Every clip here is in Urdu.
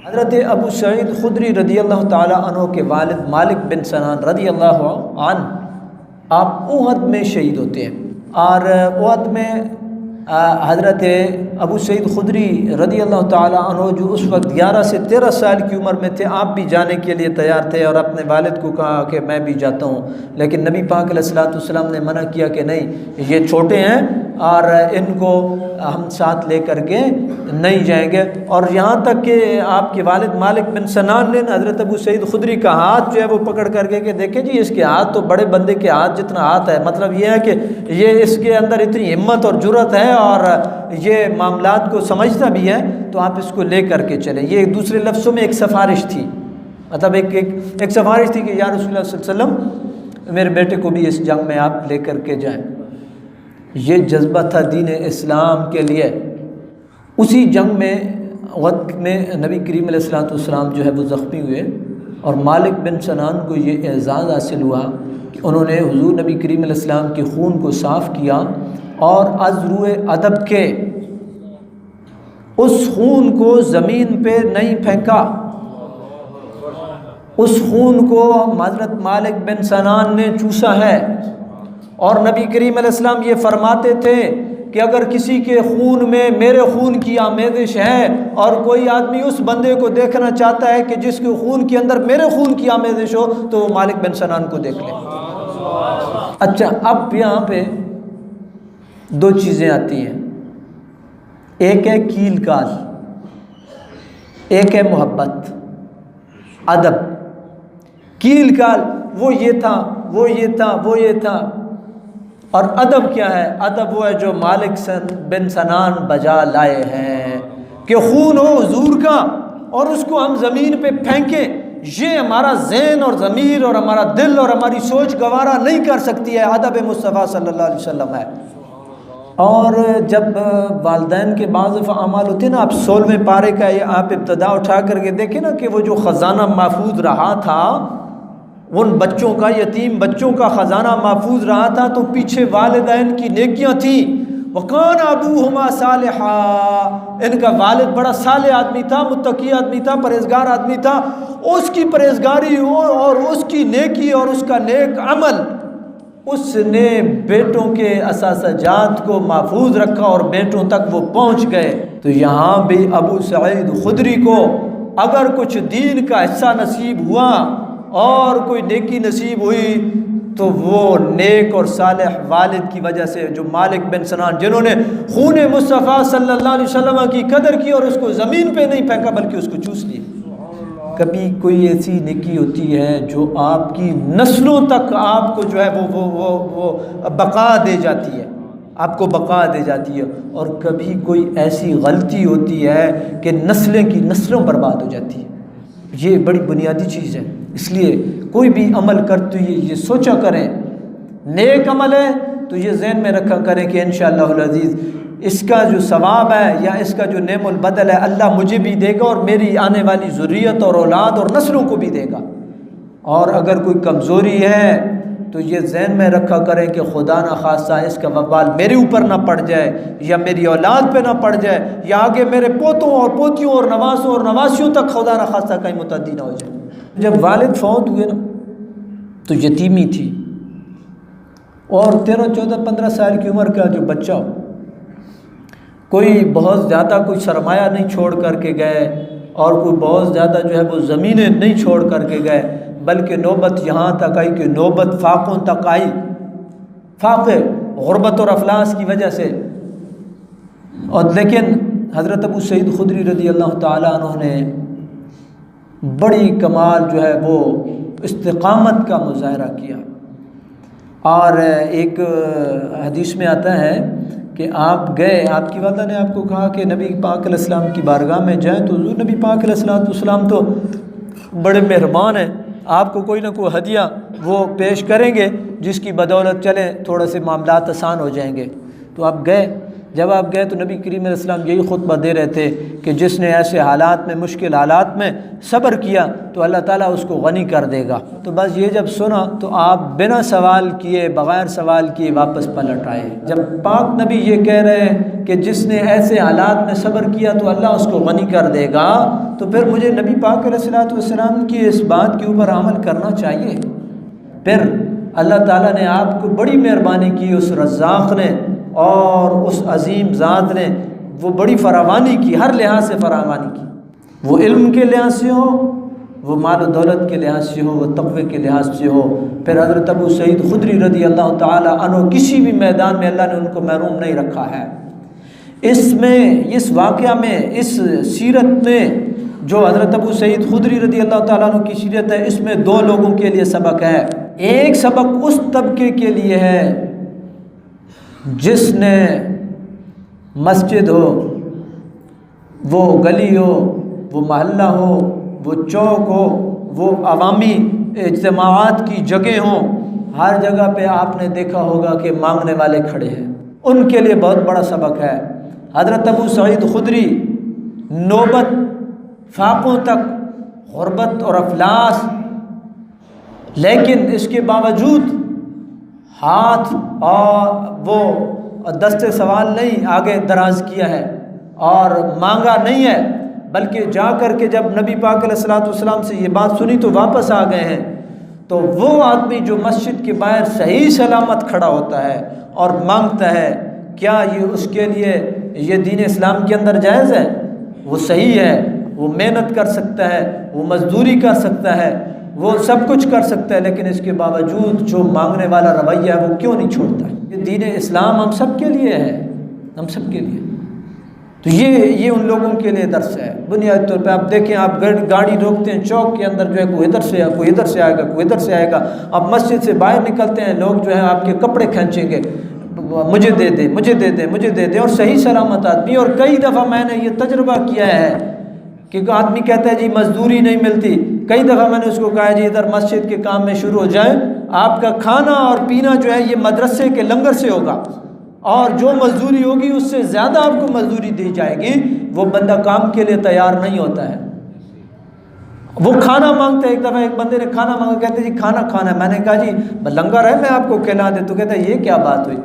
حضرت ابو سعید خدری رضی اللہ تعالی عنہ کے والد مالک بن سنان رضی اللہ عنہ آپ احد میں شہید ہوتے ہیں، اور احد میں حضرت ابو سعید خدری رضی اللہ تعالیٰ عنہ جو اس وقت 11 سے 13 سال کی عمر میں تھے، آپ بھی جانے کے لیے تیار تھے اور اپنے والد کو کہا کہ میں بھی جاتا ہوں، لیکن نبی پاک علیہ الصلوۃ والسلام نے منع کیا کہ نہیں، یہ چھوٹے ہیں اور ان کو ہم ساتھ لے کر کے نہیں جائیں گے۔ اور یہاں تک کہ آپ کے والد مالک بن سنان نے حضرت ابو سعید خدری کا ہاتھ جو ہے وہ پکڑ کر کے کہ دیکھیں جی اس کے ہاتھ تو بڑے بندے کے ہاتھ جتنا ہاتھ ہے، مطلب یہ ہے کہ یہ اس کے اندر اتنی ہمت اور جرأت ہے اور یہ معاملات کو سمجھتا بھی ہے، تو آپ اس کو لے کر کے چلیں۔ یہ دوسرے لفظوں میں ایک سفارش تھی، مطلب ایک سفارش تھی کہ یا رسول اللہ صلی اللہ علیہ وسلم میرے بیٹے کو بھی اس جنگ میں آپ لے کر کے جائیں۔ یہ جذبہ تھا دین اسلام کے لیے۔ اسی جنگ میں وقت میں نبی کریم علیہ الصلوۃ والسلام جو ہے وہ زخمی ہوئے، اور مالک بن سنان کو یہ اعزاز حاصل ہوا کہ انہوں نے حضور نبی کریم علیہ السلام کے خون کو صاف کیا اور از روئے ادب کے اس خون کو زمین پہ نہیں پھینکا۔ اس خون کو حضرت مالک بن سنان نے چوسا ہے، اور نبی کریم علیہ السلام یہ فرماتے تھے کہ اگر کسی کے خون میں میرے خون کی آمیزش ہے اور کوئی آدمی اس بندے کو دیکھنا چاہتا ہے کہ جس کے خون کے اندر میرے خون کی آمیزش ہو تو وہ مالک بن سنان کو دیکھ لے۔ اچھا، اب یہاں پہ دو چیزیں آتی ہیں، ایک ہے کیل کال، ایک ہے محبت، ادب۔ کیل کال وہ یہ تھا، وہ یہ تھا، وہ یہ تھا، اور ادب کیا ہے؟ ادب وہ ہے جو مالک بن سنان بجا لائے ہیں کہ خون ہو حضور کا اور اس کو ہم زمین پہ پھینکیں، یہ ہمارا ذہن اور ضمیر اور ہمارا دل اور ہماری سوچ گوارا نہیں کر سکتی ہے۔ ادب مصطفیٰ صلی اللہ علیہ وسلم ہے۔ اور جب والدین کے بعض اعمال ہوتے ہیں نا، آپ 16ویں پارے کا یہ آپ ابتدا اٹھا کر کے دیکھیں نا کہ وہ جو خزانہ محفوظ رہا تھا، ان بچوں کا، یتیم بچوں کا خزانہ محفوظ رہا تھا، تو پیچھے والدین کی نیکیاں تھیں۔ وَقَانَ أَبُوهُمَا صَالِحًا، ان کا والد بڑا صالح آدمی تھا، متقی آدمی تھا، پرہیزگار آدمی تھا۔ اس کی پرہیزگاری اور اس کی نیکی اور اس کا نیک عمل، اس نے بیٹوں کے اثاثہ جات کو محفوظ رکھا اور بیٹوں تک وہ پہنچ گئے۔ تو یہاں بھی ابو سعید خدری کو اگر کچھ دین کا حصہ نصیب ہوا اور کوئی نیکی نصیب ہوئی تو وہ نیک اور صالح والد کی وجہ سے، جو مالک بن سنان، جنہوں نے خون مصطفیٰ صلی اللہ علیہ وسلم کی قدر کی اور اس کو زمین پہ نہیں پھینکا بلکہ اس کو چوس لیا۔ کبھی کوئی ایسی نیکی ہوتی ہے جو آپ کی نسلوں تک آپ کو جو ہے وہ بقا دے جاتی ہے، آپ کو بقا دے جاتی ہے، اور کبھی کوئی ایسی غلطی ہوتی ہے کہ نسلیں کی نسلوں برباد ہو جاتی ہے۔ یہ بڑی بنیادی چیز ہے، اس لیے کوئی بھی عمل کرتے ہوئے یہ سوچا کریں، نیک عمل ہے تو یہ ذہن میں رکھا کریں کہ انشاءاللہ العزیز اس کا جو ثواب ہے یا اس کا جو نعم البدل ہے اللہ مجھے بھی دے گا اور میری آنے والی ذریت اور اولاد اور نسلوں کو بھی دے گا۔ اور اگر کوئی کمزوری ہے تو یہ ذہن میں رکھا کریں کہ خدا نہ خواستہ اس کا وبال میرے اوپر نہ پڑ جائے یا میری اولاد پہ نہ پڑ جائے یا آگے میرے پوتوں اور پوتیوں اور نواسوں اور نواسیوں تک خدا نہ خواستہ کہیں متعدی نہ ہو جائے۔ جب والد فوت ہوئے نا تو یتیمی تھی، اور 13 14 15 سال کی عمر کا جو بچہ ہو، کوئی بہت زیادہ کوئی سرمایہ نہیں چھوڑ کر کے گئے اور کوئی بہت زیادہ جو ہے وہ زمینیں نہیں چھوڑ کر کے گئے، بلکہ نوبت یہاں تک آئی کہ نوبت فاقوں تک آئی، فاقے غربت اور افلاس کی وجہ سے۔ اور لیکن حضرت ابو سعید خدری رضی اللہ تعالیٰ عنہ نے بڑی کمال جو ہے وہ استقامت کا مظاہرہ کیا۔ اور ایک حدیث میں آتا ہے کہ آپ گئے، آپ کی والدہ نے آپ کو کہا کہ نبی پاک علیہ السلام کی بارگاہ میں جائیں، تو حضور نبی پاک علیہ السلام تو بڑے مہربان ہیں، آپ کو کوئی نہ کوئی ہدیہ وہ پیش کریں گے جس کی بدولت چلیں تھوڑے سے معاملات آسان ہو جائیں گے۔ تو آپ گئے، جب آپ گئے تو نبی کریم علیہ السلام یہی خطبہ دے رہے تھے کہ جس نے ایسے حالات میں، مشکل حالات میں صبر کیا تو اللہ تعالیٰ اس کو غنی کر دے گا۔ تو بس یہ جب سنا تو آپ بنا سوال کیے، بغیر سوال کیے واپس پلٹ آئے۔ جب پاک نبی یہ کہہ رہے ہیں کہ جس نے ایسے حالات میں صبر کیا تو اللہ اس کو غنی کر دے گا، تو پھر مجھے نبی پاک علیہ الصلوۃ والسلام کی اس بات کے اوپر عمل کرنا چاہیے۔ پھر اللہ تعالیٰ نے آپ کو بڑی مہربانی کی، اس رزاق نے اور اس عظیم ذات نے وہ بڑی فراوانی کی، ہر لحاظ سے فراوانی کی، وہ علم کے لحاظ سے ہو، وہ مال و دولت کے لحاظ سے ہو، وہ تقوی کے لحاظ سے ہو۔ پھر حضرت ابو سعید خدری رضی اللہ تعالی عنہ کسی بھی میدان میں اللہ نے ان کو محروم نہیں رکھا ہے۔ اس واقعہ میں، اس سیرت میں جو حضرت ابو سعید خدری رضی اللہ تعالیٰ عنہ کی سیرت ہے، اس میں دو لوگوں کے لیے سبق ہے۔ ایک سبق اس طبقے کے لیے ہے جس نے مسجد ہو، وہ گلی ہو، وہ محلہ ہو، وہ چوک ہو، وہ عوامی اجتماعات کی جگہ ہوں، ہر جگہ پہ آپ نے دیکھا ہوگا کہ مانگنے والے کھڑے ہیں، ان کے لیے بہت بڑا سبق ہے۔ حضرت ابو سعید خدری نوبت فاقوں تک، غربت اور افلاس، لیکن اس کے باوجود ہاتھ اور وہ دست سوال نہیں آگے دراز کیا ہے اور مانگا نہیں ہے، بلکہ جا کر کے جب نبی پاک علیہ الصلوۃ والسلام سے یہ بات سنی تو واپس آ گئے ہیں۔ تو وہ آدمی جو مسجد کے باہر صحیح سلامت کھڑا ہوتا ہے اور مانگتا ہے، کیا یہ اس کے لیے یہ دین اسلام کے اندر جائز ہے؟ وہ صحیح ہے، وہ محنت کر سکتا ہے، وہ مزدوری کر سکتا ہے، وہ سب کچھ کر سکتا ہے، لیکن اس کے باوجود جو مانگنے والا رویہ ہے وہ کیوں نہیں چھوڑتا ہے؟ یہ دین اسلام ہم سب کے لیے ہے، ہم سب کے لیے۔ تو یہ ان لوگوں کے لیے درس ہے۔ بنیادی طور پہ آپ دیکھیں، آپ گاڑی روکتے ہیں چوک کے اندر، جو ہے کوئی ادھر سے کوئی ادھر سے آئے گا، کوئی ادھر سے آئے گا۔ آپ مسجد سے باہر نکلتے ہیں، لوگ جو ہے آپ کے کپڑے کھینچیں گے، مجھے دے دے، مجھے دے دے، مجھے دے دے، اور صحیح سلامت آدمی۔ اور کئی دفعہ میں نے یہ تجربہ کیا ہے کہ آدمی کہتا ہے جی مزدوری نہیں ملتی، کئی دفعہ میں نے اس کو کہا جی ادھر مسجد کے کام میں شروع ہو جائیں، آپ کا کھانا اور پینا جو ہے یہ مدرسے کے لنگر سے ہوگا، اور جو مزدوری ہوگی اس سے زیادہ آپ کو مزدوری دی جائے گی۔ وہ بندہ کام کے لیے تیار نہیں ہوتا ہے، وہ کھانا مانگتا ہے۔ ایک دفعہ ایک بندے نے کھانا مانگا، کہتے جی کھانا کھانا ہے، میں نے کہا جی لنگر ہے میں آپ کو کھلا دے، تو کہتا ہے یہ کیا بات ہوئی؟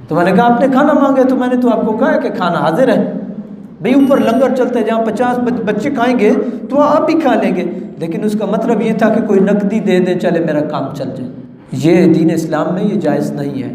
تو میں نے کہا آپ نے کھانا مانگا تو میں نے تو آپ کو کہا کہ کھانا حاضر ہے بھئی، اوپر لنگر چلتا ہے، جہاں 50 بچے کھائیں گے تو آپ بھی کھا لیں گے، لیکن اس کا مطلب یہ تھا کہ کوئی نقدی دے دے، چلے میرا کام چل جائے۔ یہ دین اسلام میں یہ جائز نہیں ہے۔